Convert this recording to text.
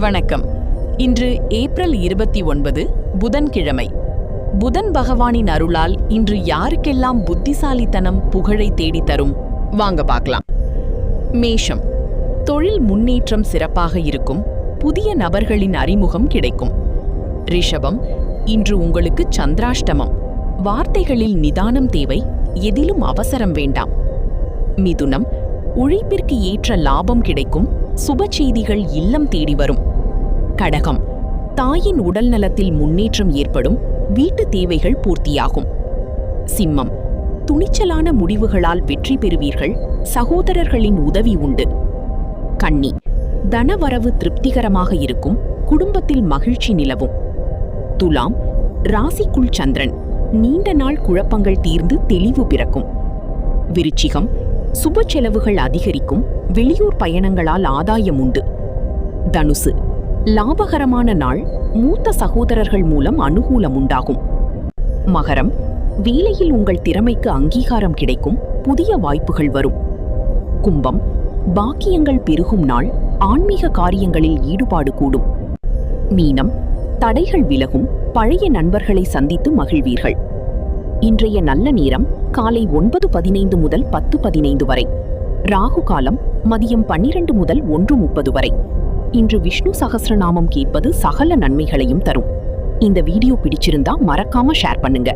வணக்கம். இன்று ஏப்ரல் 29 புதன்கிழமை. புதன் பகவானின் அருளால் இன்று யாருக்கெல்லாம் புத்திசாலித்தனம் புகழை தேடி தரும் வாங்க பார்க்கலாம். மேஷம், தொழில் முன்னேற்றம் சிறப்பாக இருக்கும். புதிய நபர்களின் அறிமுகம் கிடைக்கும். ரிஷபம், இன்று உங்களுக்கு சந்திராஷ்டமம். வார்த்தைகளில் நிதானம் தேவை. எதிலும் அவசரம் வேண்டாம். மிதுனம், உழைப்பிற்கு ஏற்ற லாபம் கிடைக்கும். சுப செய்திகள் இல்லம் தேடி வரும். கடகம், தாயின் உடல் நலத்தில் முன்னேற்றம் ஏற்படும். வீட்டு தேவைகள் பூர்த்தியாகும். சிம்மம், துணிச்சலான முடிவுகளால் வெற்றி பெறுவீர்கள். சகோதரர்களின் உதவி உண்டு. கன்னி, தனவரவு திருப்திகரமாக இருக்கும். குடும்பத்தில் மகிழ்ச்சி நிலவும். துலாம், ராசிக்குள் சந்திரன். நீண்ட நாள் குழப்பங்கள் தீர்ந்து தெளிவு பிறக்கும். விருச்சிகம், சுப செலவுகள் அதிகரிக்கும். வெளியூர் பயணங்களால் ஆதாயம் உண்டு. தனுசு, லாபகரமான நாள். மூத்த சகோதரர்கள் மூலம் அனுகூலம் உண்டாகும். மகரம், வேலையில் உங்கள் திறமைக்கு அங்கீகாரம் கிடைக்கும். புதிய வாய்ப்புகள் வரும். கும்பம், பாக்கியங்கள் பெருகும் நாள். ஆன்மீக காரியங்களில் ஈடுபாடு கூடும். மீனம், தடைகள் விலகும். பழைய நண்பர்களை சந்தித்து மகிழ்வீர்கள். இன்றைய நல்ல நேரம் காலை 9:15 முதல் 10:15 வரை. ராகு காலம் மதியம் 12 முதல் 1:30 வரை. இன்று விஷ்ணு சகஸ்ரநாமம் கேட்பது சகல நன்மைகளையும் தரும். இந்த வீடியோ பிடிச்சிருந்தா மறக்காம ஷேர் பண்ணுங்க.